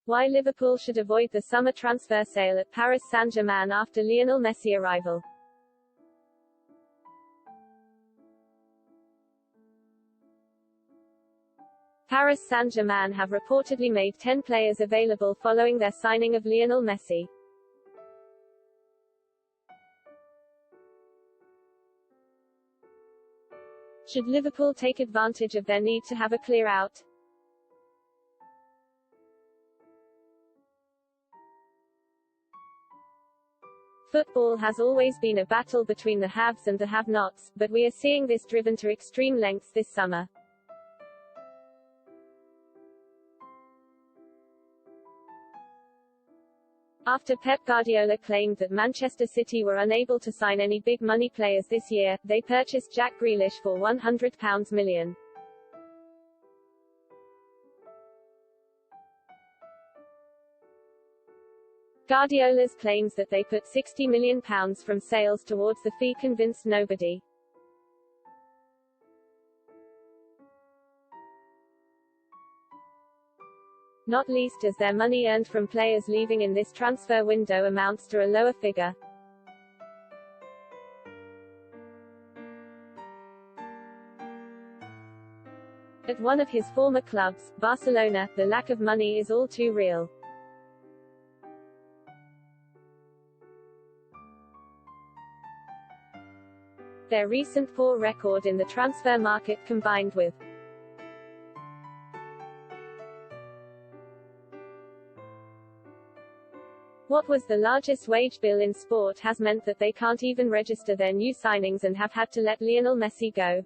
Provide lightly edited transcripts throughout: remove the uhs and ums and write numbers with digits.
Why Liverpool should avoid the summer transfer sale at Paris Saint Germain after Lionel Messi arrival. Paris Saint Germain have reportedly made 10 players available following their signing of Lionel Messi. Should Liverpool take advantage of their need to have a clear out? Football has always been a battle between the haves and the have-nots, but we are seeing this driven to extreme lengths this summer. After Pep Guardiola claimed that Manchester City were unable to sign any big money players this year, they purchased Jack Grealish for £100 million. Guardiola's claims that they put £60 million from sales towards the fee convinced nobody. Not least as their money earned from players leaving in this transfer window amounts to a lower figure. At one of his former clubs, Barcelona, the lack of money is all too real. Their recent poor record in the transfer market combined with what was the largest wage bill in sport has meant that they can't even register their new signings and have had to let Lionel Messi go.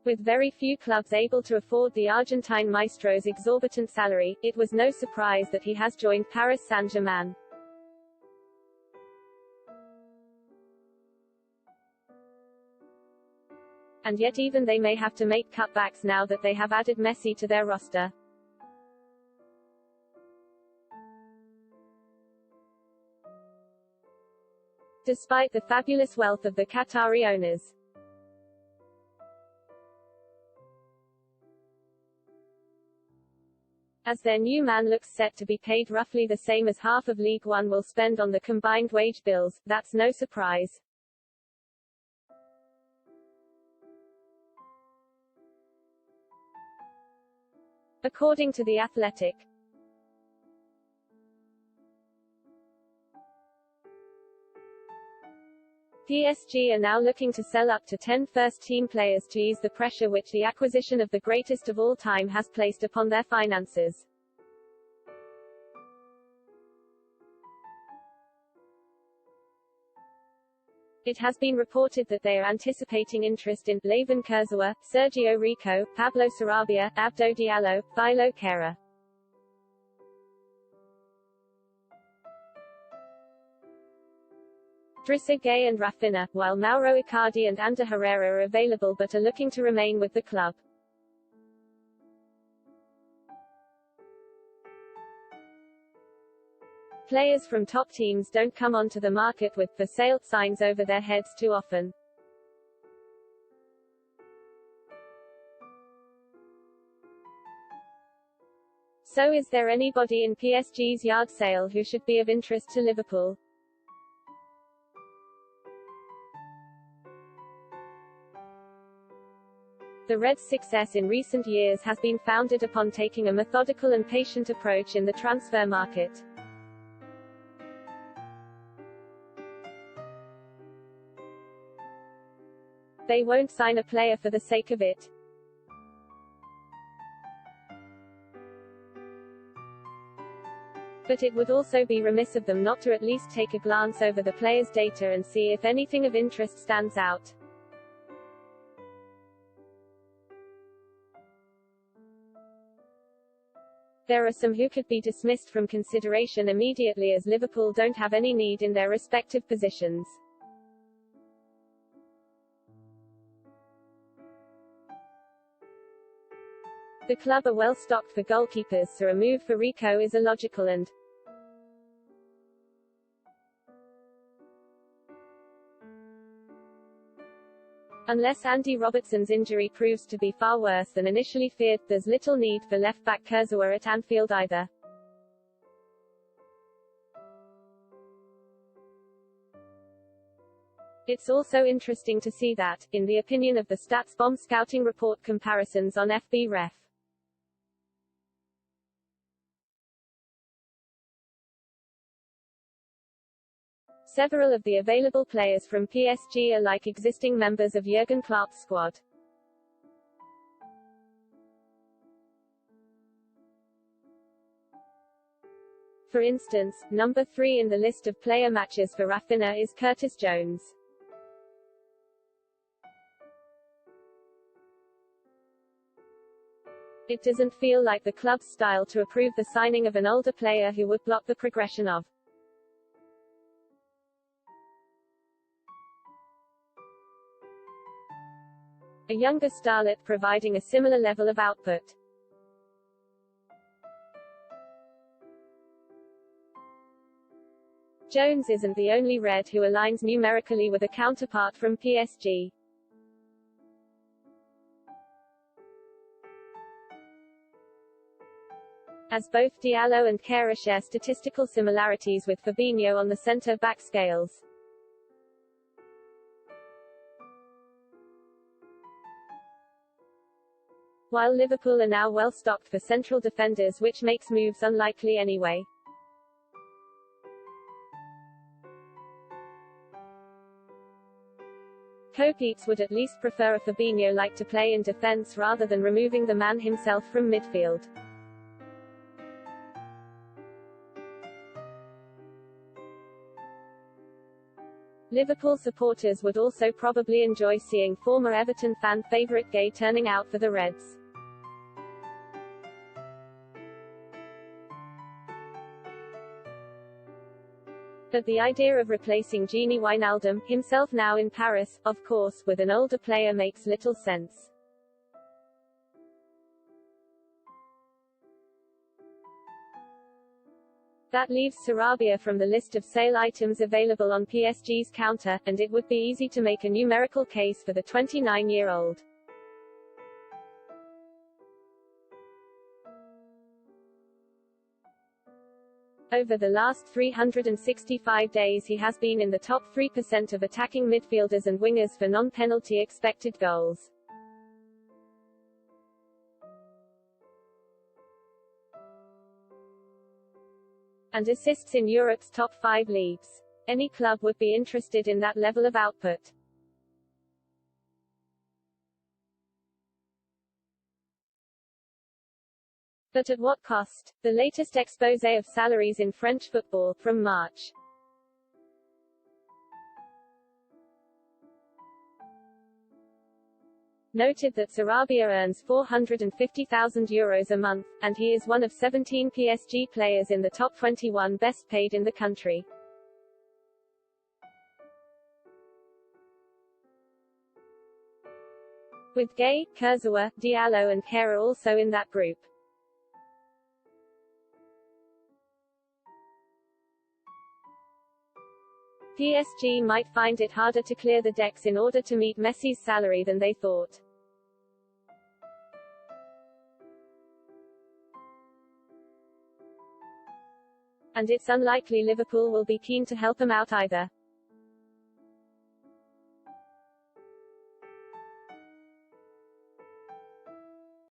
With very few clubs able to afford the Argentine maestro's exorbitant salary, it was no surprise that he has joined Paris Saint Germain. And yet even they may have to make cutbacks now that they have added Messi to their roster. Despite the fabulous wealth of the Qatari owners. As their new man looks set to be paid roughly the same as half of League One will spend on the combined wage bills, that's no surprise. According to The Athletic, PSG are now looking to sell up to 10 first-team players to ease the pressure which the acquisition of the greatest of all time has placed upon their finances. It has been reported that they are anticipating interest in Layvin Kurzawa, Sergio Rico, Pablo Sarabia, Abdo Diallo, Thilo Kehrer. Drissa Gueye and Rafinha, while Mauro Icardi and Ander Herrera are available but are looking to remain with the club. Players from top teams don't come onto the market with for sale signs over their heads too often. So is there anybody in PSG's yard sale who should be of interest to Liverpool? The Reds' success in recent years has been founded upon taking a methodical and patient approach in the transfer market. They won't sign a player for the sake of it. But it would also be remiss of them not to at least take a glance over the player's data and see if anything of interest stands out. There are some who could be dismissed from consideration immediately as Liverpool don't have any need in their respective positions. The club are well stocked for goalkeepers, so a move for Rico is illogical and Unless Andy Robertson's injury proves to be far worse than initially feared, there's little need for left-back Kurzawa at Anfield either. It's also interesting to see that, in the opinion of the StatsBomb scouting report, comparisons on FBref. Several of the available players from PSG are like existing members of Jurgen Klopp's squad. For instance, number 3 in the list of player matches for Rafinha is Curtis Jones. It doesn't feel like the club's style to approve the signing of an older player who would block the progression of a younger starlet providing a similar level of output. Jones isn't the only Red who aligns numerically with a counterpart from PSG. As both Diallo and Kehrer share statistical similarities with Fabinho on the centre-back scales. While Liverpool are now well stocked for central defenders, which makes moves unlikely anyway. Kopites would at least prefer a Fabinho-like to play in defence rather than removing the man himself from midfield. Liverpool supporters would also probably enjoy seeing former Everton fan favourite Gay turning out for the Reds. But the idea of replacing Gini Wijnaldum, himself now in Paris, of course, with an older player makes little sense. That leaves Sarabia from the list of sale items available on PSG's counter, and it would be easy to make a numerical case for the 29-year-old. Over the last 365 days he has been in the top 3% of attacking midfielders and wingers for non-penalty expected goals. And assists in Europe's top 5 leagues. Any club would be interested in that level of output. But at what cost? The latest exposé of salaries in French football, from March. Noted that Sarabia earns €450,000 a month, and he is one of 17 PSG players in the top 21 best paid in the country. With Gay, Kurzawa, Diallo and Kehrer also in that group. PSG might find it harder to clear the decks in order to meet Messi's salary than they thought. And it's unlikely Liverpool will be keen to help him out either.